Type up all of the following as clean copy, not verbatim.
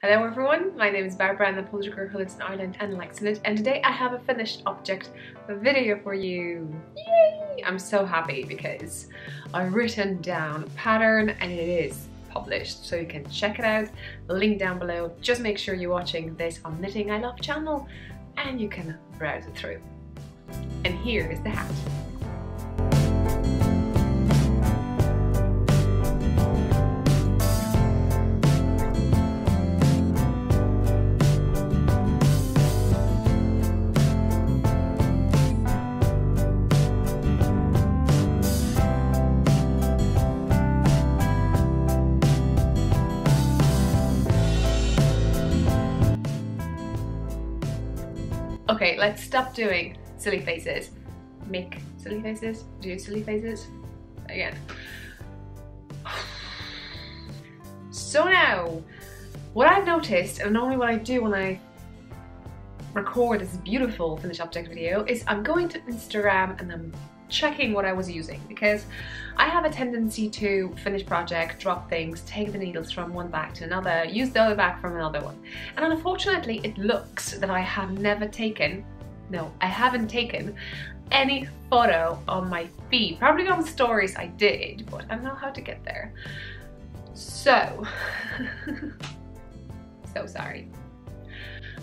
Hello everyone, my name is Barbara and I'm a Polish girl who lives in Ireland and likes it, and today I have a finished object video for you. Yay! I'm so happy because I've written down a pattern and it is published, so you can check it out. Link down below. Just make sure you're watching this on Knitting I Love channel and you can browse it through. And here is the hat. Okay, let's stop doing silly faces. Make silly faces, do silly faces again. So now, what I've noticed, and normally what I do when I record this beautiful finished object video, is I'm going to Instagram and I'm checking what I was using, because I have a tendency to finish project, drop things, take the needles from one bag to another, use the other bag from another one. And unfortunately it looks that I haven't taken any photo on my feed. Probably on stories I did, but I don't know how to get there. So, so sorry.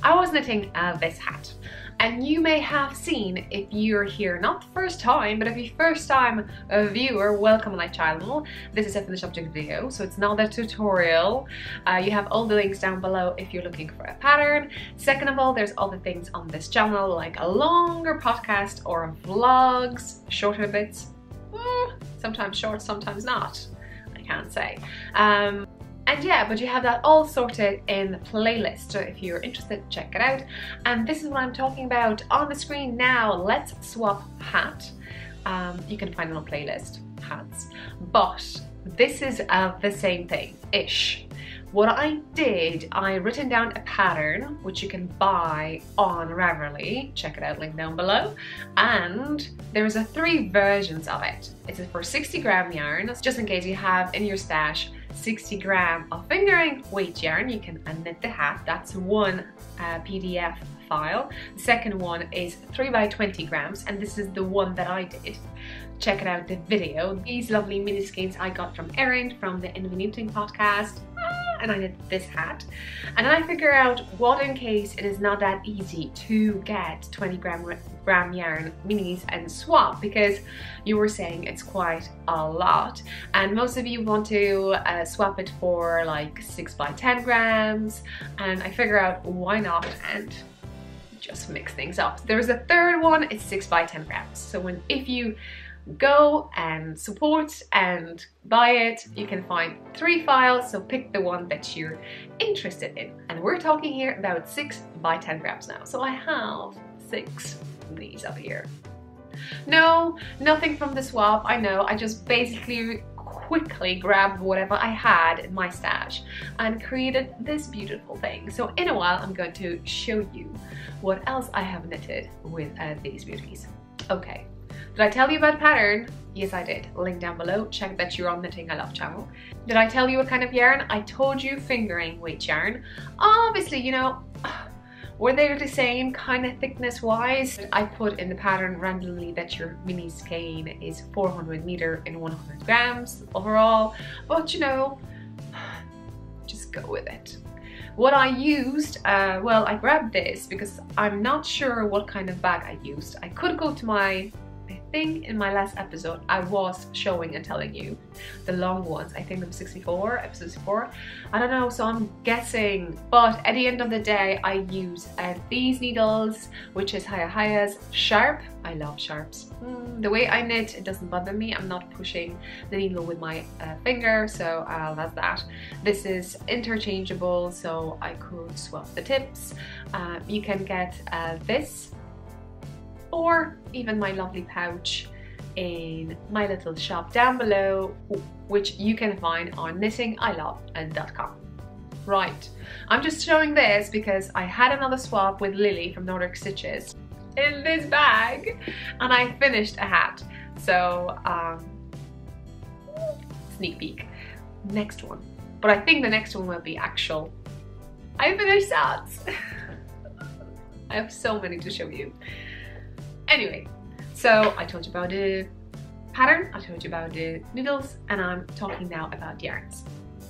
I was knitting this hat. And you may have seen, if you're here not the first time, but if you're first time a viewer, welcome to my channel. This is a finished object video, so it's not a tutorial. You have all the links down below if you're looking for a pattern. Second of all, there's all the things on this channel, like a longer podcast or vlogs, shorter bits. Sometimes short, sometimes not. I can't say. And yeah, but you have that all sorted in the playlist, so if you're interested, check it out. And this is what I'm talking about on the screen now. Let's swap hat. You can find it on playlist, hats. But this is the same thing-ish. What I did, I written down a pattern, which you can buy on Ravelry. Check it out, link down below. And there's 3 versions of it. It's for 60 gram yarn, just in case you have in your stash 60 gram of fingering weight yarn. You can knit the hat. That's one PDF file. The second one is 3 by 20 grams, and this is the one that I did. Check it out, the video. These lovely mini skeins I got from Erin from the Knitting podcast. And I did this hat, and then I figure out what, in case it is not that easy to get 20 gram yarn minis and swap, because you were saying it's quite a lot and most of you want to swap it for like 6 by 10 grams, and I figure out why not and just mix things up. There's a third one, it's 6 by 10 grams. So if you go and support and buy it, you can find 3 files, so pick the one that you're interested in. And we're talking here about 6 by 10 grams now. So I have 6 of these up here. No, nothing from the swap, I know. I just basically quickly grabbed whatever I had in my stash and created this beautiful thing. So in a while I'm going to show you what else I have knitted with these beauties. Okay. Did I tell you about the pattern? Yes, I did. Link down below. Check that you're on Knitting I Love channel. Did I tell you what kind of yarn? I told you fingering weight yarn. Obviously, you know, were they the same kind of thickness wise? I put in the pattern randomly that your mini skein is 400 meter in 100 grams overall, but you know, just go with it. What I used, well, I grabbed this because I'm not sure what kind of bag I used. I could go to I think in my last episode I was showing and telling you the long ones. I think there was 64, episode 64. I don't know, so I'm guessing. But at the end of the day, I use these needles, which is Haya's sharp. I love sharps. The way I knit, it doesn't bother me. I'm not pushing the needle with my finger, so that's that. This is interchangeable, so I could swap the tips. You can get this, or even my lovely pouch in my little shop down below, which you can find on knittingilove.com. Right, I'm just showing this because I had another swap with Lily from Nordic Stitches in this bag and I finished a hat. So sneak peek, next one. But I think the next one will be actual I finished socks. I have so many to show you. Anyway, so I told you about the pattern, I told you about the needles, and I'm talking now about yarns.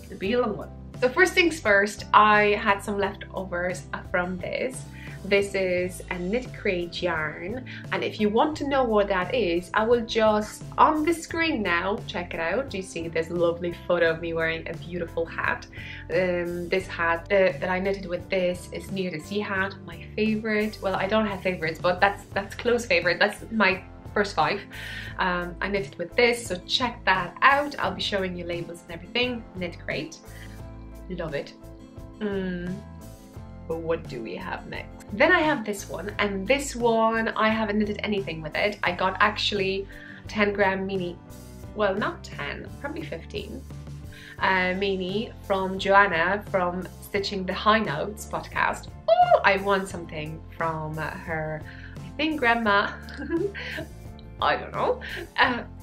It'll be a long one. So first things first, I had some leftovers from this. This is a knit crate yarn, and if you want to know what that is, I will just on the screen now, check it out. You see this lovely photo of me wearing a beautiful hat. This hat that I knitted with this is Near the Sea hat, my favorite. Well, I don't have favorites, but that's close favorite. That's my first 5. I knitted with this, so check that out. I'll be showing you labels and everything. Knit crate, love it. But what do we have next? Then I have this one, and this one I haven't knitted anything with it. I got actually 10 gram mini, well not 10, probably 15 mini from Joanna from Stitching the High Notes podcast. Oh, I won something from her, I think grandma. I don't know.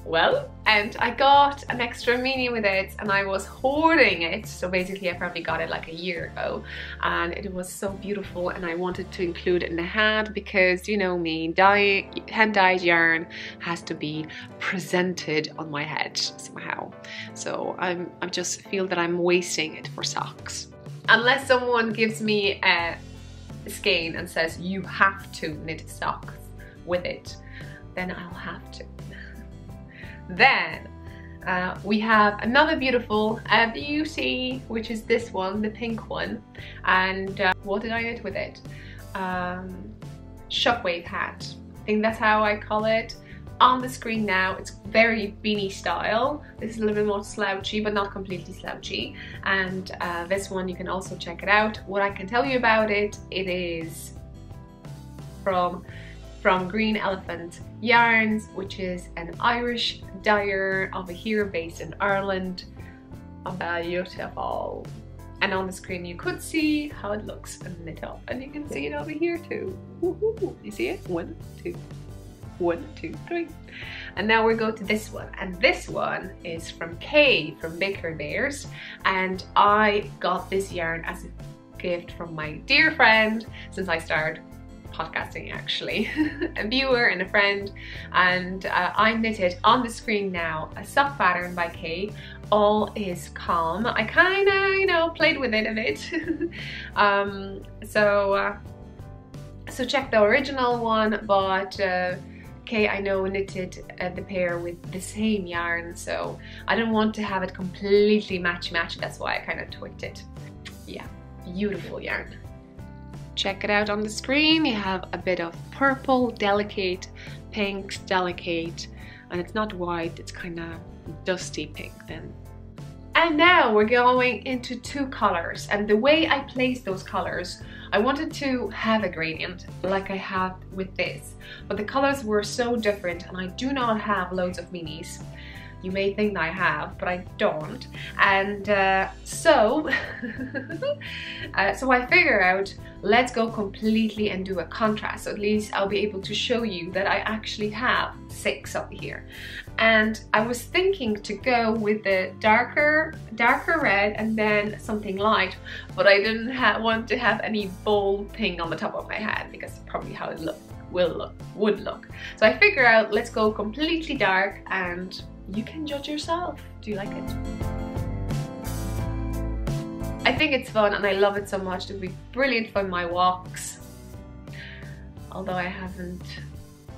Well, and I got an extra mini with it, and I was hoarding it. So basically I probably got it like a year ago, and it was so beautiful, and I wanted to include it in the hat because, you know me, hand-dyed yarn has to be presented on my head somehow. So I just feel that I'm wasting it for socks. Unless someone gives me a skein and says you have to knit socks with it, then I'll have to. Then we have another beautiful beauty, which is this one, the pink one. And what did I knit with it? Shockwave hat. I think that's how I call it. On the screen now, it's very beanie style. This is a little bit more slouchy, but not completely slouchy. And this one, you can also check it out. What I can tell you about it, it is from Green Elephant Yarns, which is an Irish dyer over here based in Ireland. Beautiful. And on the screen you could see how it looks knit up, and you can see it over here too. Woohoo! You see it? 1, 2, 1, 2, 3. And now we go to this one, and this one is from Kay from Baker Bears, and I got this yarn as a gift from my dear friend since I started podcasting, actually. A viewer and a friend, and I knitted on the screen now a sock pattern by Kay. All is calm. I kind of, you know, played with it a bit. So check the original one, but Kay, I know, knitted the pair with the same yarn, so I don't want to have it completely matchy-matchy. That's why I kind of tweaked it. Yeah, beautiful yarn. Check it out on the screen. You have a bit of purple, delicate, pink, delicate, and it's not white, it's kind of dusty pink then. And now we're going into 2 colors, and the way I placed those colors, I wanted to have a gradient like I have with this, but the colors were so different, and I do not have loads of minis. You may think I have, but I don't. And so I figure out, let's go completely and do a contrast. So at least I'll be able to show you that I actually have 6 over here. And I was thinking to go with the darker red and then something light, but I didn't want to have any bold pink on the top of my head because it's probably how it would look. So I figure out, let's go completely dark, and you can judge yourself. Do you like it? I think it's fun and I love it so much. It'll be brilliant for my walks. Although I haven't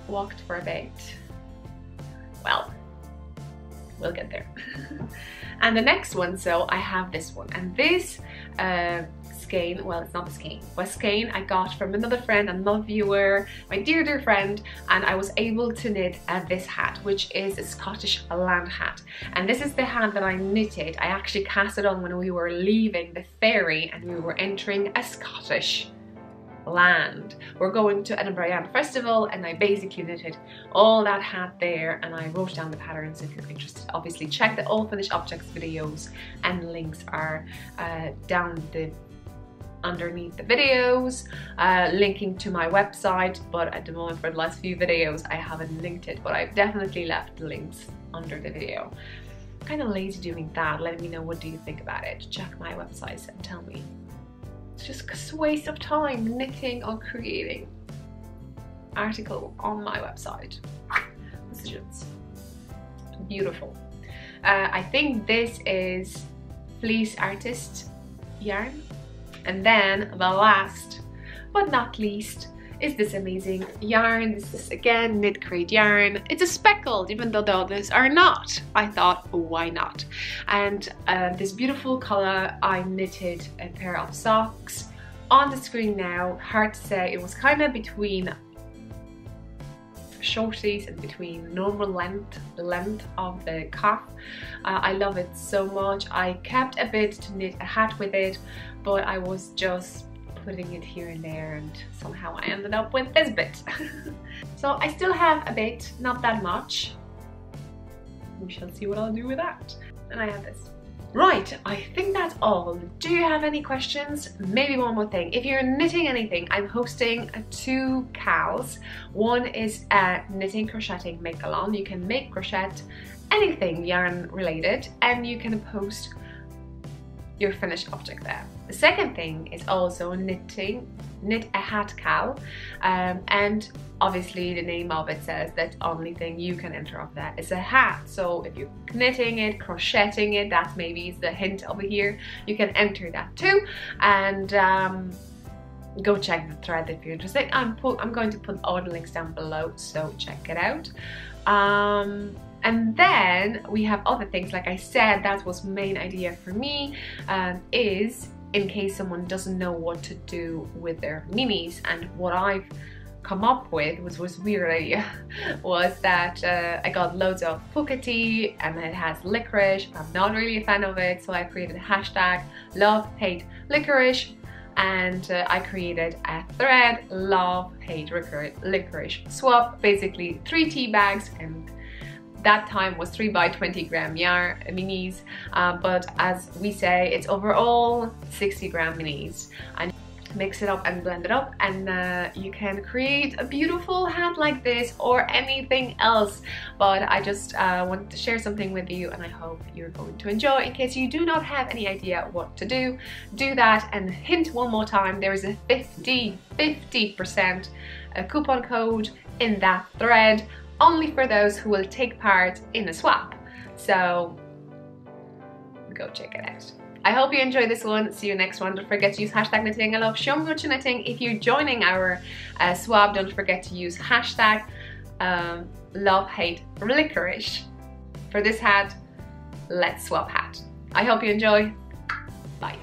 walked for a bit. Well, we'll get there. And the next one, so I have this one, and this skein, well, it's not a skein, but skein I got from another friend, another viewer, my dear friend, and I was able to knit this hat, which is a Scottish land hat. And this is the hat that I knitted. I actually cast it on when we were leaving the ferry and we were entering a Scottish land. We're going to Edinburgh Yarn Festival, and I basically knitted all that hat there, and I wrote down the patterns if you're interested. Obviously check the all finished objects videos, and links are down underneath the videos, linking to my website, but at the moment for the last few videos I haven't linked it, but I've definitely left the links under the video. I'm kind of lazy doing that. Let me know, what do you think about it? Check my website and tell me. It's just a waste of time knitting or creating article on my website. Decisions. Beautiful. I think this is Fleece Artist yarn. And then the last but not least is this amazing yarn. This is again Knit Crate yarn. It's a speckled, even though the others are not. I thought, why not? And this beautiful color, I knitted a pair of socks. On the screen now, hard to say, it was kind of between shorties and between normal length of the cuff. I love it so much. I kept a bit to knit a hat with it, but I was just putting it here and there, and somehow I ended up with this bit. So I still have a bit, not that much. We shall see what I'll do with that. And I have this. Right, I think that's all. Do you have any questions? Maybe one more thing. If you're knitting anything, I'm hosting 2 KALs. One is knitting, crocheting, make along. You can make, crochet, anything yarn related, and you can post your finished object there. The second thing is also knit a hat KAL, and obviously the name of it says that only thing you can enter of that is a hat. So if you're knitting it, crocheting it, that's maybe the hint over here, you can enter that too. And go check the thread if you're interested. I'm going to put all the links down below, so check it out. And then we have other things, like I said, that was main idea for me, is in case someone doesn't know what to do with their minis. And what I've come up with was weird idea was that I got loads of Pukati and it has licorice. I'm not really a fan of it, so I created a hashtag love hate licorice, and I created a thread love hate licorice swap, basically 3 tea bags, and that time was 3 by 20 gram yarn minis, but as we say, it's overall 60 gram minis. And mix it up and blend it up, and you can create a beautiful hat like this or anything else. But I just wanted to share something with you, and I hope you're going to enjoy. In case you do not have any idea what to do that. And hint one more time, there is a 50% coupon code in that thread, only for those who will take part in a swap. So go check it out. I hope you enjoyed this one. See you next one. Don't forget to use hashtag knitting I love. Show me what you're knitting. If you're joining our swap, don't forget to use hashtag love hate licorice for this hat. Let's swap hat. I hope you enjoy. Bye.